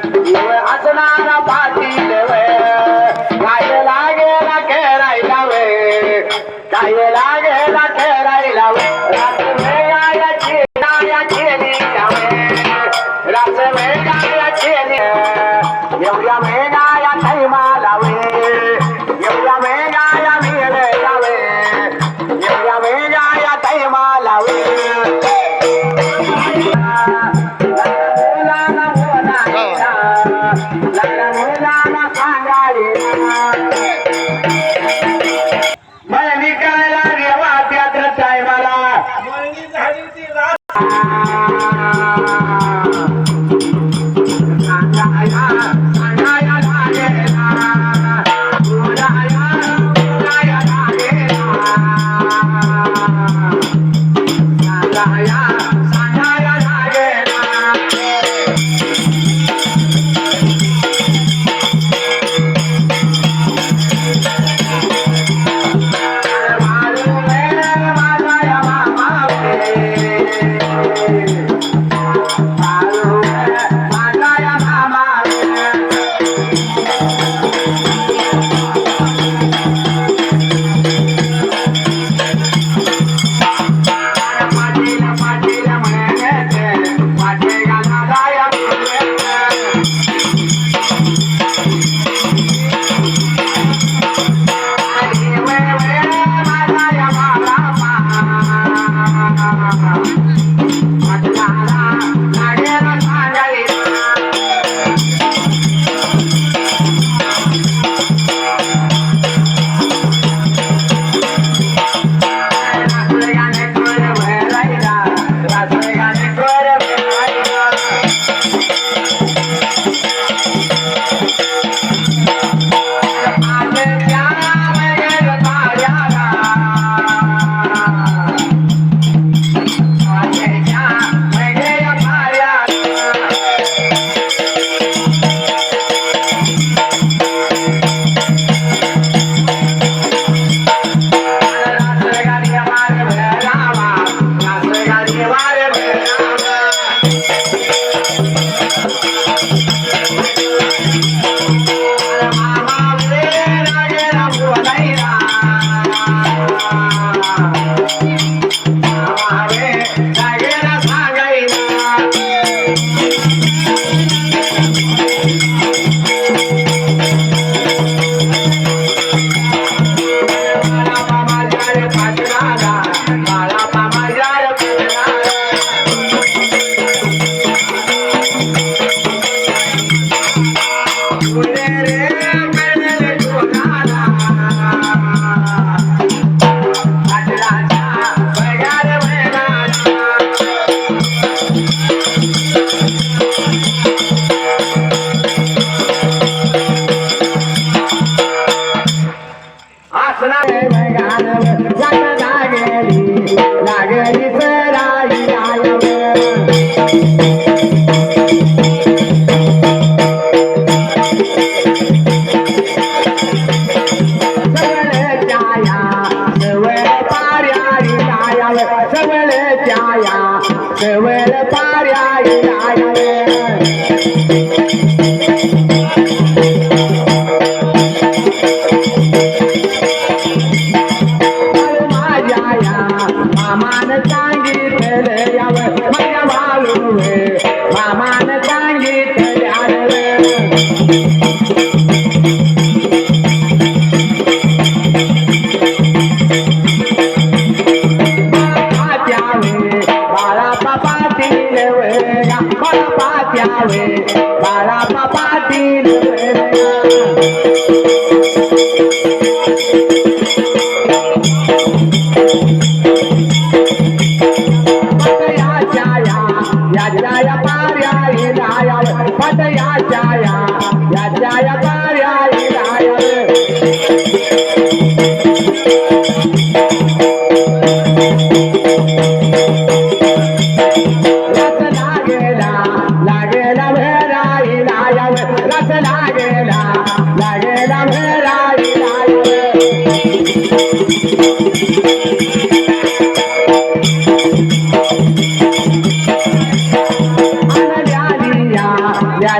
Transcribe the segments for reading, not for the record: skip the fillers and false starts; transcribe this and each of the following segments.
असणारा पाटील काय लागेला खेळायला वे काय लागेला खेळायला रास वेळाया खेळी रास वेळाया खेळी एवढ्या मेघाया थैमाला वे एवढ्या मेघाया मिळे जावे एवढ्या मेघाया थैमाला वे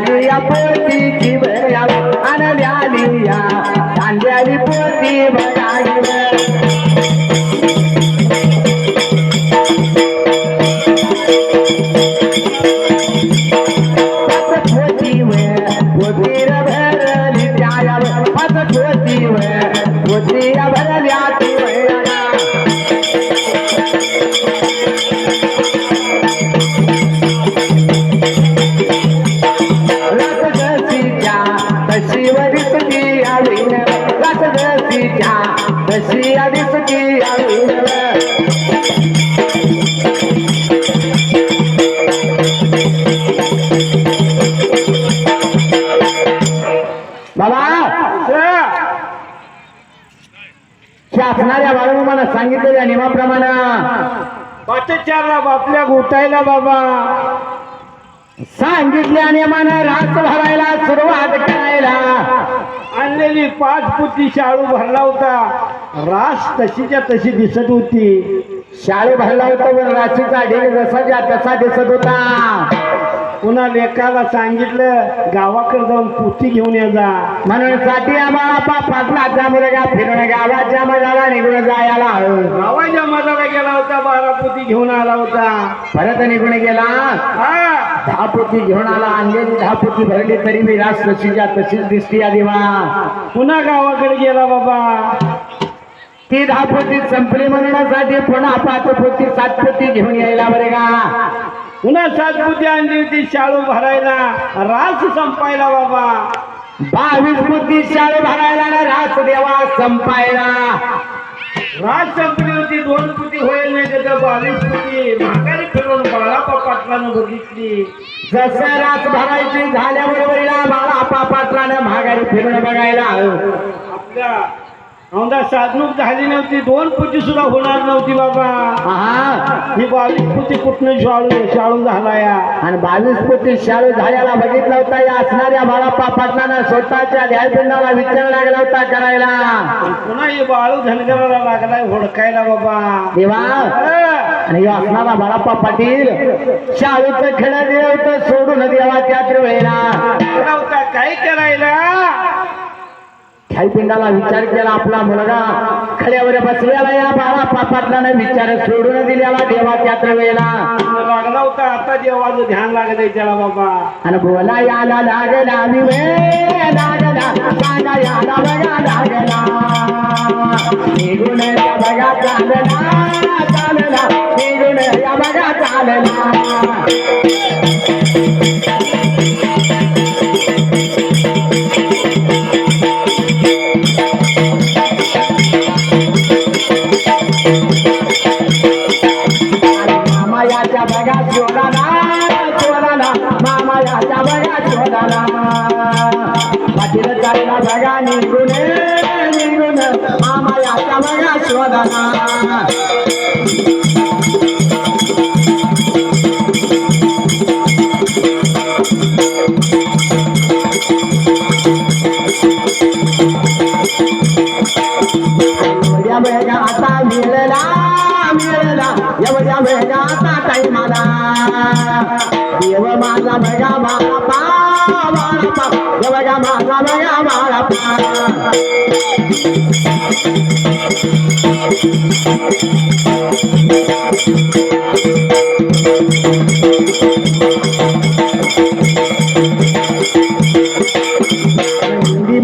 आणल्याली या पोतीची भर्या आणल्याली या आणल्याली पोती भराई शासनाच्या बाळू मला सांगितलेल्या नियमाप्रमाणे पाचचारला बापल्या गोटायला बाबा सांगितल्या नियमानं रास भरायला सुरुवात करायला आणलेली 5 पुती शाळू भरला होता. रास तशीच्या तशी दिसत होती. शाळू भरला होता पण राशीचा ढीग जसाच्या तसा दिसत होता. पुन्हा लेकाला सांगितलं गावाकडे जाऊन पुती घेऊन ये जा म्हणून साठी आम्हाला पाटलाचा मुलगा फिरून गावाच्या मजाला निघून जायला गावाच्या मजाला गेला होता. 12 पुती घेऊन आला होता. परत निघून गेला. 10 पोती घेऊन आला. आणलेली 10 पोती भरली तरी मी रास तशीच्या तशीच दिसती या देवा. पुन्हा गावाकडे गेला बाबा. ती 10 पोती संपली म्हणण्यासाठी पुन्हा 5 पोती 7 पोती घेऊन यायला बरे का. पुन्हा 7 पुती आणली होती शाळू भरायला रास संपायला बाबा. 22 पोती शाळू भरायला ना रास देवा संपायला. रास संपली होती. 2 पुती होईल नाही त्याच्या 22 पुती म्हातारी फिरून बाळापा पाटलानं बघितली. जसं रास भरायची झाल्याबरोबरीला बाळापा पाटलानं माघारी फिरून बघायला आपल्या औंधा साधणूक झाली नव्हती. 2 पुती सुद्धा होणार नव्हती बाबा. ही 22 पुती कुठनं शाळू झाला या. आणि 22 पोती शाळू झाल्याला बघितला होता. या असणाऱ्या बाळाप्पा पाटलानं स्वतःच्या ध्यानपिंडाला विचार लागला होता करायला. पुन्हा ही बाळू धनगराला लागलाय हुडकायला बाबा देवा. आणि असणारा बाळाप्पा पाटील शाळूचं खेळ दिलं होतं सोडून देवा त्याच वेळेला होता काय करायला. ध्यानपिंडाला विचार केला. आपला मुलगा खड्यावर बसलेला या बाळाप्पा पाटलानं विचार सोडून दिलेला देवा त्याच वेळेला लागला होता. आता देवाचं ध्यान लागलंय त्याला बाबा. आणि बोला याला लागला लागला सांगा याला बघा लागला निघून या बघा चालला चालला निघून या बघा चालला. मामायाच्या बघा शोधाला शोधाला मामायाच्या बघा शोधाला पाटील चालला बघा निघून निघून मामायाच्या बघा शोधाला. एवढ्या आता मिळला मिळला एवढ्या वेगा आता टाईमाला देव माझा बघा बाळापा बाळापा एवढ्या माझा बघा बाळापा.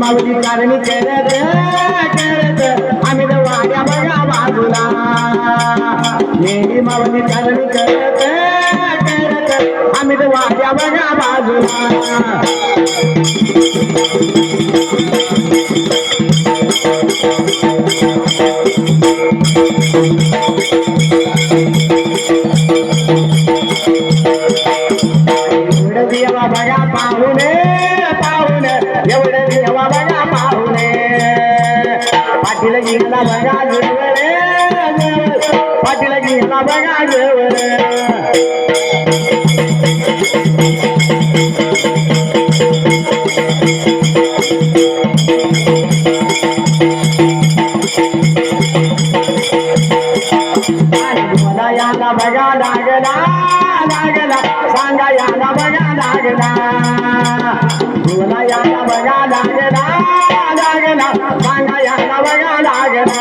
मावली कारणी करत करत आम्ही वाड्या बघा बाजूला. मेरी मावली कारणी करत करत आम्ही वाड्या बघा बाजूला. देवा बघा पाहुणे पाहुणे एवढं देवा बघा पाहुणे पाटील गेला बघा जेवण पाटील गेला बघा जेवण. मला याला बघा लागला लागला सांगा याला बघा लागला सांगा याला बघा लागला लागला सांगा याला बघा लागला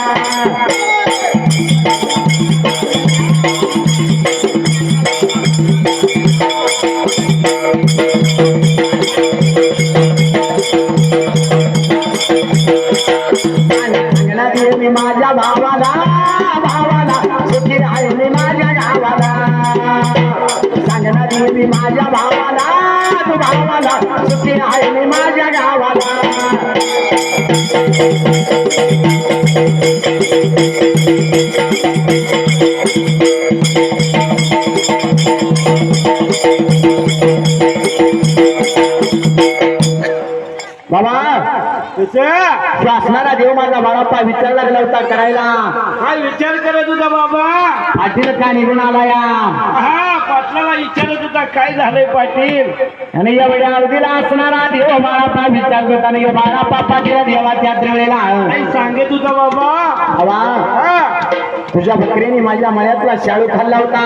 मी माझ्या भावाला भावाला सुखी आहे मी माझ्या गावाला सांगणारी मी माझ्या भावाला तू भावाला सुखी आहे मी माझ्या गावाला बाबा असणारा देव माझा बाळाप्पा विचार लागला होता करायला काय विचार करत होता बाबा पाटील का निघून आला या हा पाटलाला विचारत होता काय झालंय पाटील आणि एवढ्या अवधीला असणारा देव बाळाप्पा विचारत होता आणि बाळाप्पा पाटील देवाच्या यात्रेला काही सांगत होता बाबा बाबा तुझ्या बकरीने माझ्या मळ्यातला शाळू खाल्ला होता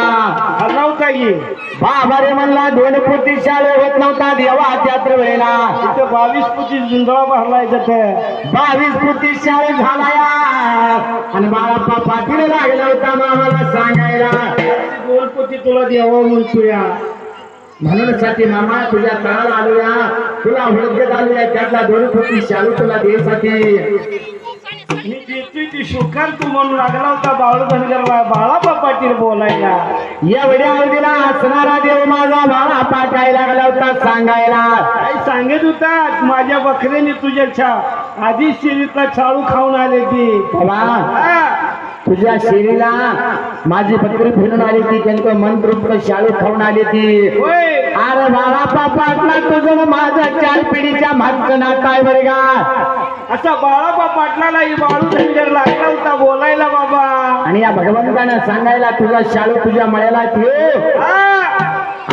खाल्ला होता की बाबा रे म्हणला 2 फुटी शाळू होत नव्हता देवाच्या यात्रेला तिथे 22 फुटी जुंधळा भरलाय तिथे 22 फुटी शाळू झालाया आणि बाळाप्पा पाटील लागला होता मामाला सांगायला 2 फुटी तुला द्यावं म्हणतोया म्हणून साठी मामा तुझ्या तळाला आलोया तुला हुडकत आलोया त्यातला 2 फुटी शाळू तुला देसाठी मी देतोय ती शुकार तू म्हणून लागला होता बावळ धनगरला बाळाप्पा पाटील बोलायला एवढ्या अवधीला असणारा देव माझा बाळाप्पा काय लागला होता सांगायला काय सांगत होता माझ्या बकरीने तुझ्या आधी शिरीतला छाळू खाऊन आले ती तुझ्या शेरीला माझी बकरी फिरून आली ती त्यांचं मन तृप्त शाळू खाऊन आली ती अरे बाळाप्पा पाटला तुझं माझं 4 पिढीच्या मागचं ना काय बरं का असा बाळाप्पा पाटलाला ही बाळू धनगर लागला होता बोलायला बाबा आणि या भगवंतानं सांगायला तुझा शाळू तुझ्या मळ्याला ठेव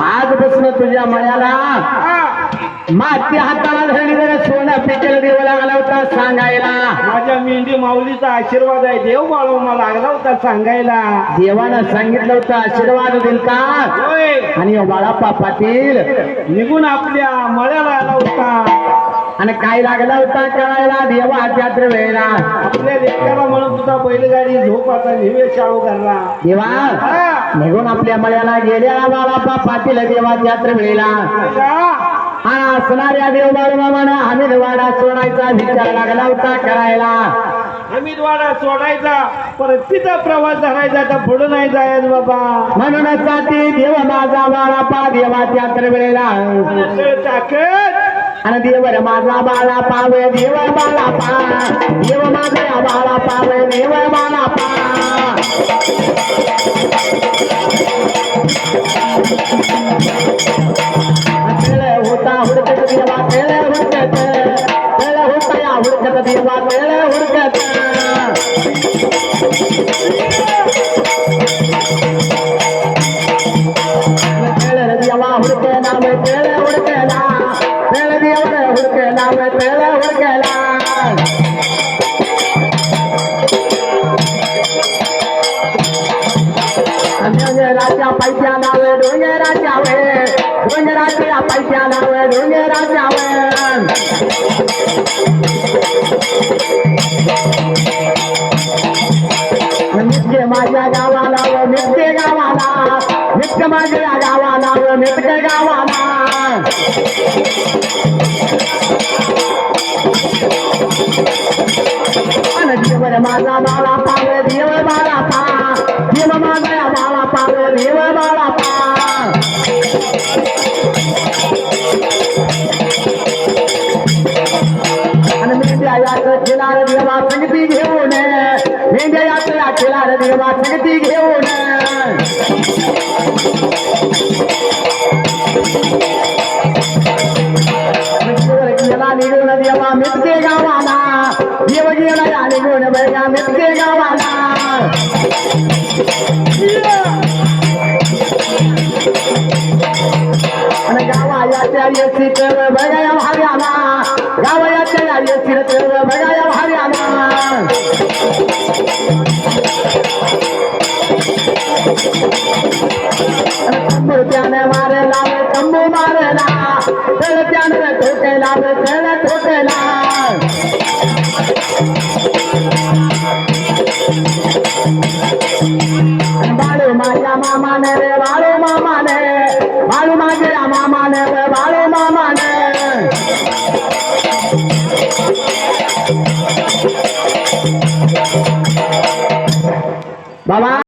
आजपासून तुझ्या मळ्याला माती हाताला धरली जरा सोनं पेटेल देव लागला होता सांगायला माझ्या मेंढी माऊलीचा आशीर्वाद आहे देव बाळू मला लागला होता सांगायला देवानं सांगितलं होतं आशीर्वाद दिल का आणि बाळाप्पा पाटील निघून आपल्या मळ्याला आला होता आणि काय लागला होता करायला देवा यात्रे वेळेला आपल्या लेकराला म्हणत होता बैलगाडी झोप आता निवे शाळू करला देवा निघून आपल्या मळ्याला गेल्या बाळाप्पा पाटील देवा यात्रे वेळेला आणि असणाऱ्या देव बाळूमामाने हमीदवाडा सोडायचा विचार लागला होता करायला हमीदवाडा सोडायचा परत तिचा प्रवास धरायचा तर पुढं नाही जायच बाबा म्हणूनच ती देव माझा बाळाप्पा देवा यात्रे वेळेला आणि देवर माझा बाळा पावे देव बाळा पा देव माझा बाळा पावे देव बाळा पा होता हुडकत देवा तेळ हुडकत तेळ होता या हुडकत देवा तेळ हुडकत तेळ देवा हुडके नाव तेळ हुडकेला तेळ देवा हुडके नाव तेळ हुडकेला डोंगराच्या पैच्या नावे डोंगराच्या वे डोंगराच्या पैच्या नावे डोंगराच्या वे नित्य माझ्या गावाला व नित्य गावाला नित्य माझ्या गावाला व नित्य गावाला देवर माझा बाळा पावे देव बाळा पा देव माझा बाळा पावे देव बाळा पा आणि मेंढ्या याचं खिलार देवा संगती घेऊन मेंढ्या याचं खिलार देवा संगती घेऊन गेला निघून देवा मिळते गावाला देव गेला निघून बघा मिळते गावाला आणि गावाच्या येसी तर बघाया भार्याला गावाच्या येसी तर बघाया भार्याला तंबू त्याने मारेला तंबू मारेला त्याने ठोकेला विठ्ठल ठोकेला बाळू माझ्या मामाने रे बाळू मामाने बाळू माझ्या मामाने रे बाळू मामाने बाबा